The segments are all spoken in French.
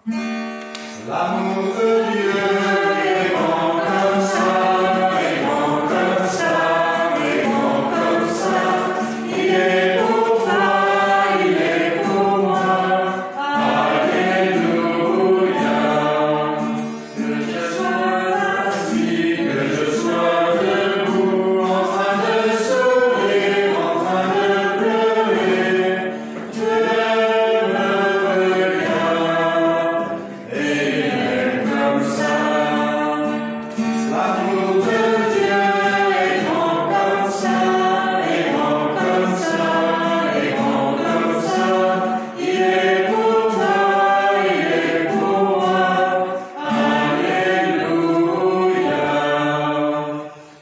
L'amour de Dieu est grand comme ça, est grand comme ça, est grand comme ça. Il est pour toi, il est pour moi. Alléluia. Que je sois assis, que je sois debout, en train de sourire, en train de pleurer. Dieu me regarde et il est comme ça. L'amour de Dieu est grand comme ça, est grand comme ça, est grand comme ça. Il est pour toi, il est pour moi. Alléluia.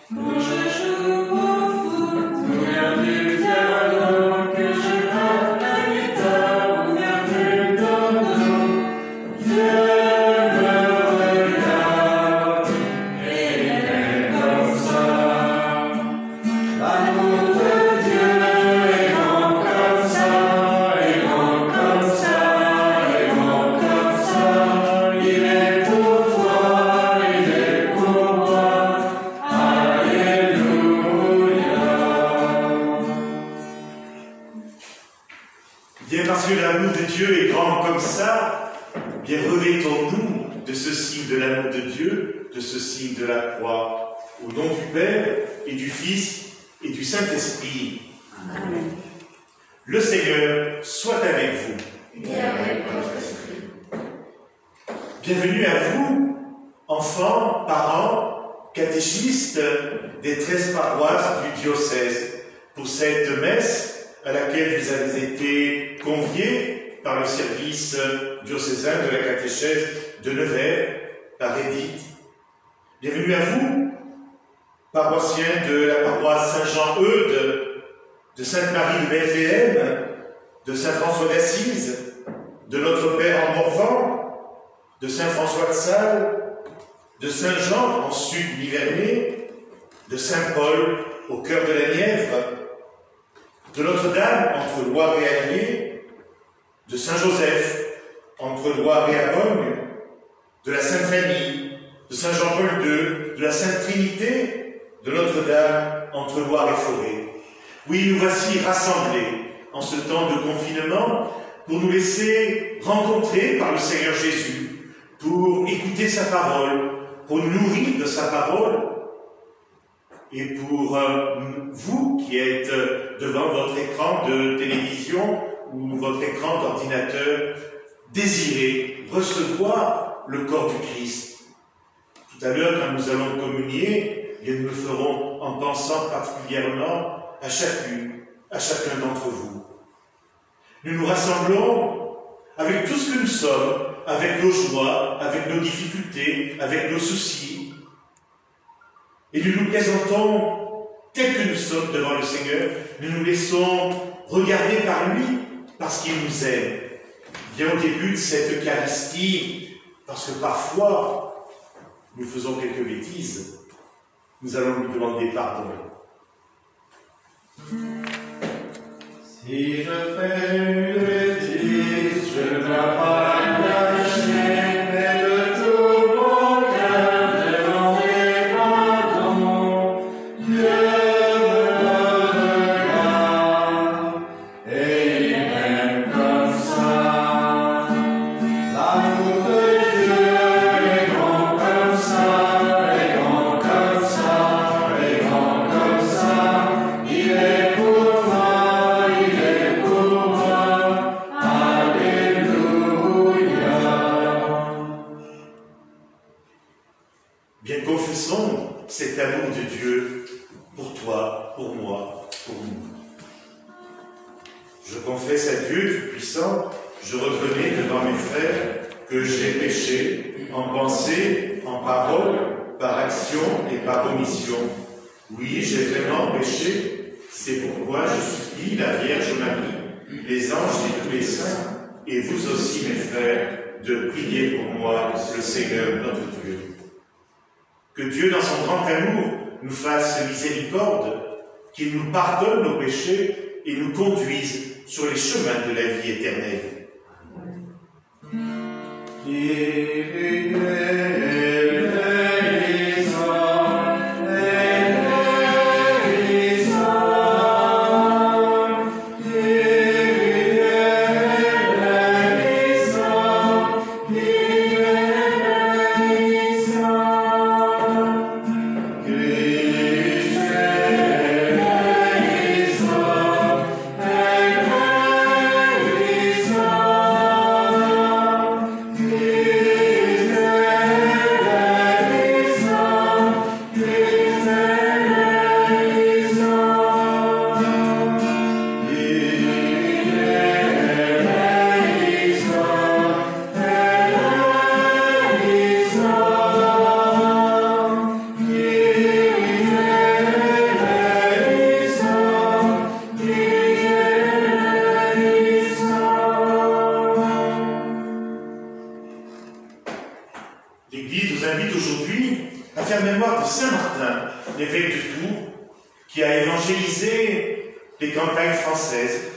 Que je joue au foot, ou bien du piano, que je chante la guitare, ou bien du domino. Dieu me regarde et il est comme ça. L'amour de Dieu est grand comme ça, est grand comme ça, est grand comme ça. Il est pour toi, il est pour moi. Alléluia. Bien parce que l'amour de Dieu est grand comme ça, bien revêtons-nous de ce signe de l'amour de Dieu, de ce signe de la croix, au nom du Père et du Fils et du Saint-Esprit. Amen. Le Seigneur soit avec vous. Et avec votre esprit. Bienvenue à vous, enfants, parents, catéchistes des 13 paroisses du diocèse, pour cette messe à laquelle vous avez été conviés par le service diocésain de la catéchèse de Nevers, par Édith. Bienvenue à vous, paroissiens de la paroisse Saint-Jean-Eudes, de Sainte-Marie de Bethléem, de Saint-François d'Assise, de Notre Père en Morvan, de Saint-François de Sales, de Saint-Jean en Sud-Nivernais, de Saint-Paul au cœur de la Nièvre, de Notre-Dame entre Loire et Allier, de Saint-Joseph entre Loire et Abogne, de la Sainte-Famille, de Saint-Jean-Paul II, de la Sainte-Trinité, de Notre-Dame entre Loire et Forêt. Oui, nous voici rassemblés en ce temps de confinement pour nous laisser rencontrer par le Seigneur Jésus, pour écouter sa parole, pour nous nourrir de sa parole, et pour vous qui êtes devant votre écran de télévision ou votre écran d'ordinateur, désirez recevoir le corps du Christ. Tout à l'heure, quand nous allons communier, nous le ferons en pensant particulièrement à chacune, à chacun d'entre vous. Nous nous rassemblons avec tout ce que nous sommes, avec nos joies, avec nos difficultés, avec nos soucis, et nous nous présentons tels que nous sommes devant le Seigneur. Nous nous laissons regarder par lui, parce qu'il nous aime. Bien au début de cette Eucharistie, parce que parfois, nous faisons quelques bêtises, nous allons lui demander pardon. Si je fais une bêtise, je ne dois pas lâcher, mais de tout mon cœur, je demanderai pardon. Dieu me regarde et il m'aime comme ça. L'amour de Dieu est grand comme ça, est grand comme ça, est grand comme ça. Il est pour toi, il est pour moi. Alléluia. Bien, confessons cet amour de Dieu pour toi, pour moi, pour nous. Je confesse à Dieu Tout-Puissant, je reconnais devant mes frères que j'ai péché en pensée, en parole, par action et par omission. Oui, j'ai vraiment péché, c'est pourquoi je supplie la Vierge Marie, les anges et tous les saints, et vous aussi mes frères, de prier pour moi, le Seigneur notre Dieu. Que Dieu, dans son grand amour, nous fasse miséricorde, qu'il nous pardonne nos péchés et nous conduise sur les chemins de la vie éternelle. L'Église nous invite aujourd'hui à faire mémoire de Saint Martin, l'évêque de Tours, qui a évangélisé les campagnes françaises.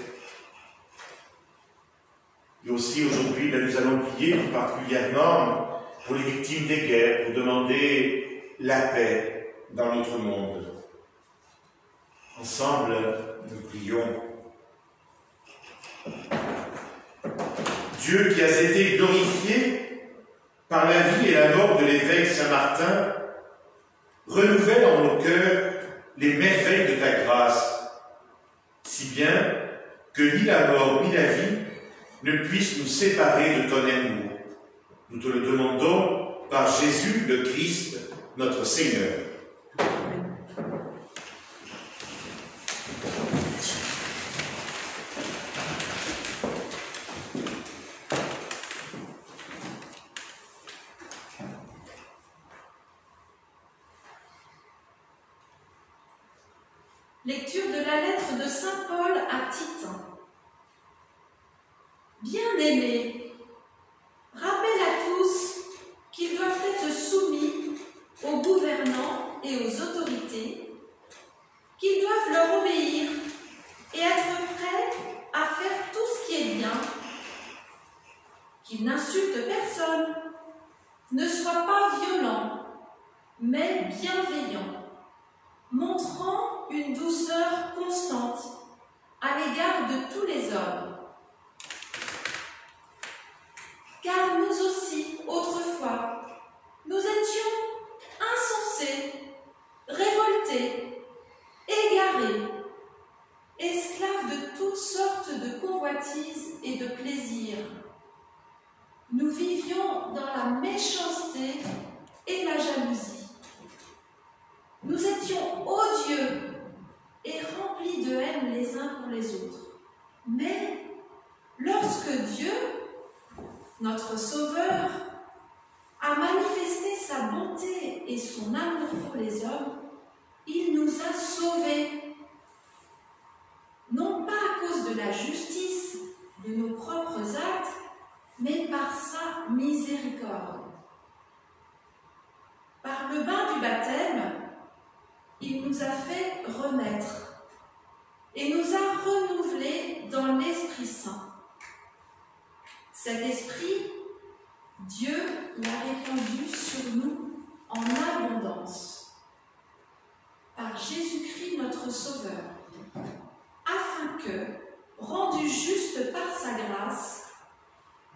Et aussi aujourd'hui, nous allons prier tout particulièrement pour les victimes des guerres, pour demander la paix dans notre monde. Ensemble, nous prions. Dieu qui a été glorifié par la vie et la mort de l'évêque Saint-Martin, renouvelle en nos cœurs les merveilles de ta grâce, si bien que ni la mort ni la vie ne puissent nous séparer de ton amour. Nous te le demandons par Jésus le Christ, notre Seigneur. Lecture de la lettre de saint Paul à Tite. Bien-aimés, rappelle à tous qu'ils doivent être soumis aux gouvernants et aux autorités, qu'ils doivent leur obéir et être prêts à faire tout ce qui est bien, qu'ils n'insultent personne, ne soient pas violents, mais bienveillants, montrant une douceur constante à l'égard de tous les hommes. Car nous aussi, autrefois, nous étions insensés, révoltés, égarés, esclaves de toutes sortes de convoitises et de plaisirs. Nous vivions dans la méchanceté et la jalousie. Nous étions odieux et remplis de haine les uns pour les autres. Mais lorsque Dieu, notre Sauveur, a manifesté sa bonté et son amour pour les hommes, il nous a sauvés, non pas à cause de la justice de nos propres actes, mais par sa miséricorde. Par le bain du baptême, il nous a fait renaître et nous a renouvelés dans l'Esprit Saint. Cet Esprit, Dieu l'a répandu sur nous en abondance, par Jésus-Christ notre Sauveur, afin que, rendus justes par sa grâce,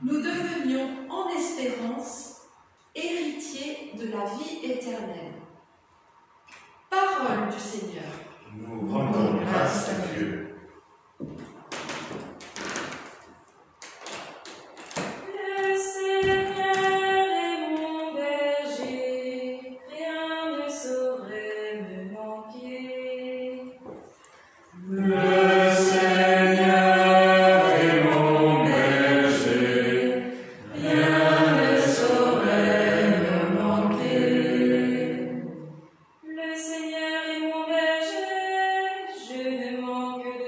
nous devenions en espérance héritiers de la vie éternelle. Parole du Seigneur. Nous rendons grâce à Dieu. Le Seigneur est mon berger, je ne manque de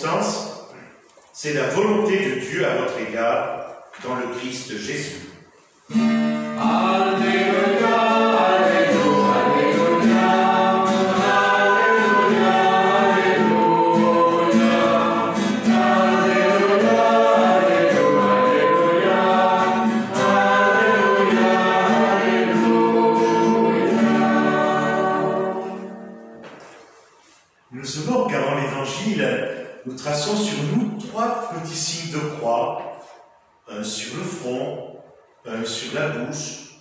circonstance, c'est la volonté de Dieu à votre égard dans le Christ Jésus. Alléluia, Alléluia, Alléluia, Alléluia, Alléluia, Alléluia, Nous savons qu'avant l'Évangile, nous traçons sur nous 3 petits signes de croix, un sur le front, un sur la bouche,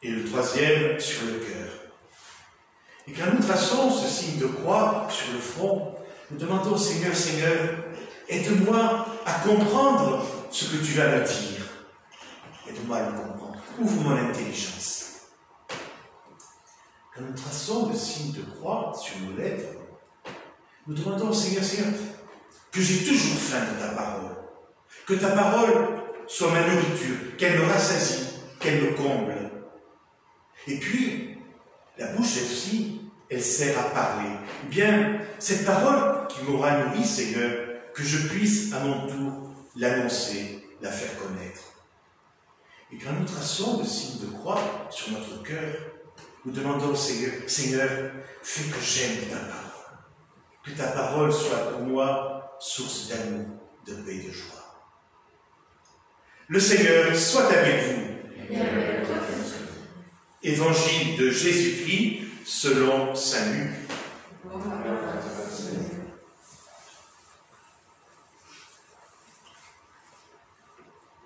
et le 3e sur le cœur. Et quand nous traçons ce signe de croix sur le front, nous demandons au Seigneur, Seigneur, aide-moi à comprendre ce que tu vas me dire. Aide-moi à le comprendre. Ouvre mon intelligence. Quand nous traçons le signe de croix sur nos lèvres, nous demandons au Seigneur, Seigneur, que j'ai toujours faim de ta parole. Que ta parole soit ma nourriture, qu'elle me rassasie, qu'elle me comble. Et puis, la bouche, elle aussi, elle sert à parler. Eh bien, cette parole qui m'aura nourri, Seigneur, que je puisse à mon tour l'annoncer, la faire connaître. Et quand nous traçons le signe de croix sur notre cœur, nous demandons au Seigneur, Seigneur, fais que j'aime ta parole. Que ta parole soit pour moi source d'amour, de paix et de joie. Le Seigneur soit avec vous. Évangile de Jésus-Christ selon saint Luc.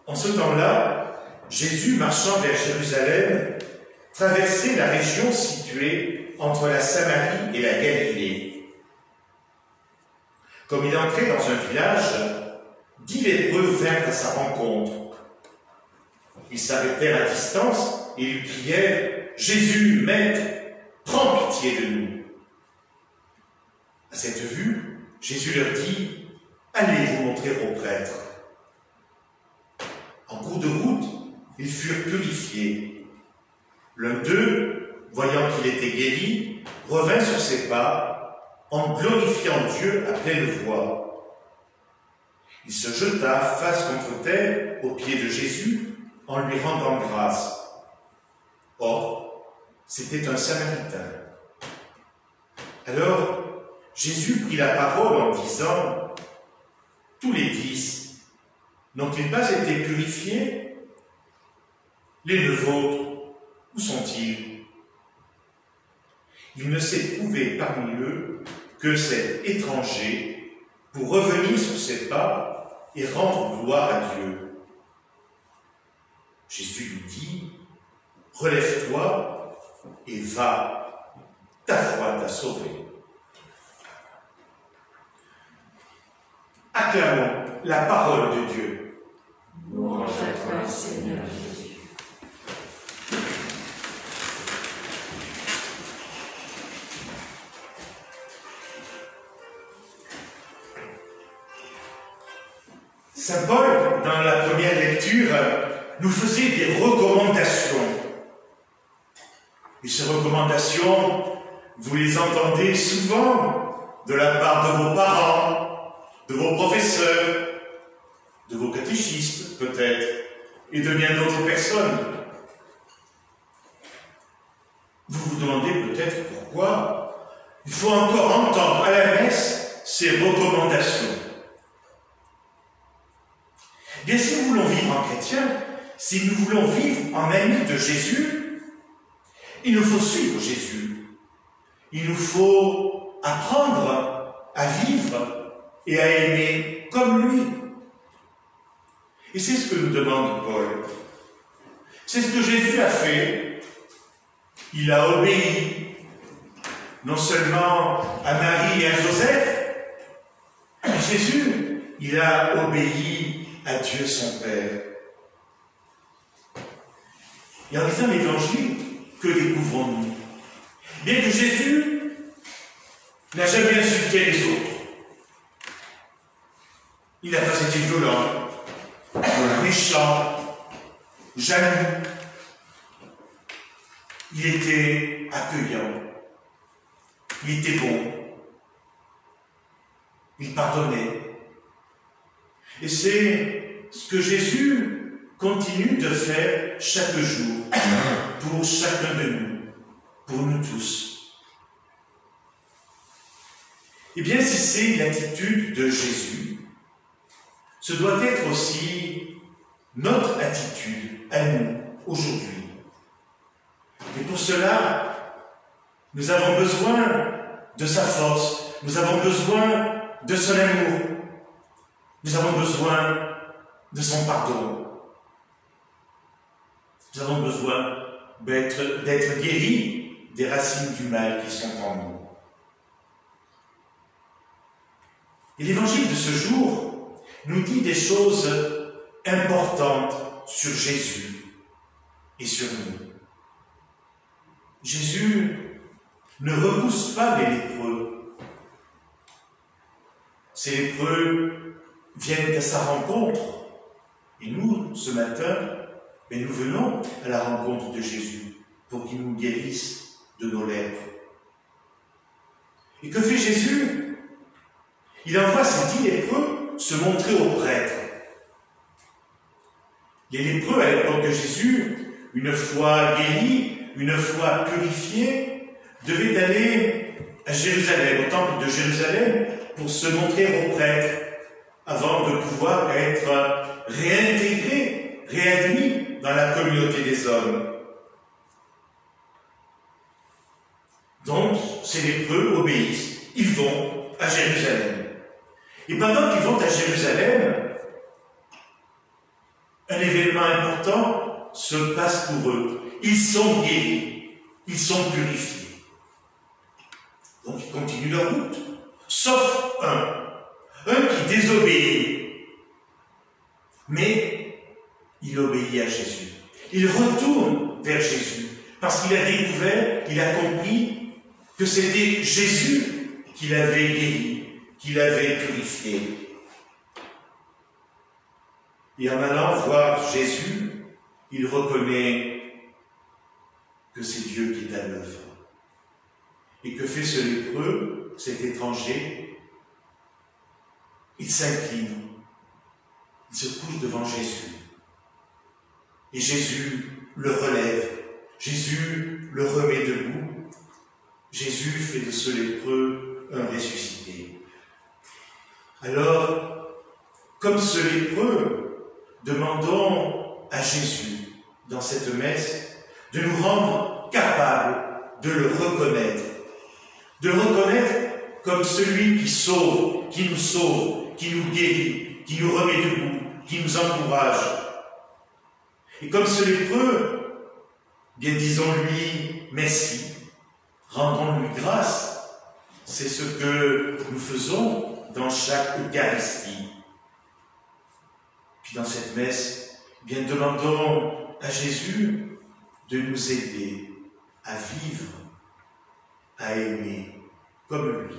En ce temps-là, Jésus, marchant vers Jérusalem, traversait la région située entre la Samarie et la Galilée. Comme il entrait dans un village, 10 lépreux vinrent à sa rencontre. Ils s'arrêtèrent à distance et lui crièrent « Jésus, Maître, prends pitié de nous !» À cette vue, Jésus leur dit « Allez vous montrer au prêtre. » En cours de route, ils furent purifiés. L'un d'eux, voyant qu'il était guéri, revint sur ses pas en glorifiant Dieu à pleine voix. Il se jeta face contre terre aux pieds de Jésus en lui rendant grâce. Or, c'était un Samaritain. Alors, Jésus prit la parole en disant « Tous les 10 n'ont-ils pas été purifiés? Les 9 autres, où sont-ils? » Il ne s'est trouvé parmi eux que cet étranger pour revenir sur ses pas et rendre gloire à Dieu. Jésus lui dit « Relève-toi et va, ta foi t'a sauvé. » Acclamons la parole de Dieu. Louange à toi, Seigneur Jésus. Saint Paul, dans la première lecture, nous faisait des recommandations. Et ces recommandations, vous les entendez souvent de la part de vos parents, de vos professeurs, de vos catéchistes peut-être, et de bien d'autres personnes. Vous vous demandez peut-être pourquoi il faut encore entendre à la messe ces recommandations. Bien, si nous voulons vivre en chrétien, si nous voulons vivre en ami de Jésus, il nous faut suivre Jésus. Il nous faut apprendre à vivre et à aimer comme lui. Et c'est ce que nous demande Paul. C'est ce que Jésus a fait. Il a obéi non seulement à Marie et à Joseph, mais Jésus, il a obéi à Dieu son Père. Et en lisant l'Évangile, que découvrons-nous? Bien que Jésus n'a jamais insulté les autres. Il n'a pas été violent, méchant, jaloux. Il était accueillant. Il était bon. il pardonnait. Et c'est ce que Jésus continue de faire chaque jour, pour chacun de nous, pour nous tous. Eh bien, si c'est l'attitude de Jésus, ce doit être aussi notre attitude à nous, aujourd'hui. Et pour cela, nous avons besoin de sa force, nous avons besoin de son amour, nous avons besoin de son pardon. Nous avons besoin d'être guéris des racines du mal qui sont en nous. Et l'évangile de ce jour nous dit des choses importantes sur Jésus et sur nous. Jésus ne repousse pas les lépreux. Ces lépreux viennent à sa rencontre. Et nous, ce matin, nous venons à la rencontre de Jésus pour qu'il nous guérisse de nos lèpres. Et que fait Jésus? Il envoie ces 10 lépreux se montrer aux prêtres. Les lépreux, à l'époque de Jésus, une fois guéris, une fois purifiés, devaient aller à Jérusalem, au temple de Jérusalem, pour se montrer aux prêtres, avant de pouvoir être réintégrés, réadmis dans la communauté des hommes. Donc, ces lépreux obéissent, ils vont à Jérusalem. Et pendant qu'ils vont à Jérusalem, un événement important se passe pour eux. Ils sont guéris, ils sont purifiés. Donc ils continuent leur route, sauf un qui désobéit. Mais il obéit à Jésus. Il retourne vers Jésus, parce qu'il a découvert, il a compris que c'était Jésus qui l'avait guéri, qui l'avait purifié. Et en allant voir Jésus, il reconnaît que c'est Dieu qui est à l'œuvre. Et que fait ce lépreux, cet étranger? Il s'incline, il se couche devant Jésus. Et Jésus le relève, Jésus le remet debout. Jésus fait de ce lépreux un ressuscité. Alors, comme ce lépreux, demandons à Jésus, dans cette messe, de nous rendre capables de le reconnaître comme celui qui sauve, qui nous guérit, qui nous remet debout, qui nous encourage. Et comme ce lépreux, bien disons-lui merci, rendons-lui grâce. C'est ce que nous faisons dans chaque Eucharistie. Puis dans cette messe, bien demandons à Jésus de nous aider à vivre, à aimer comme lui.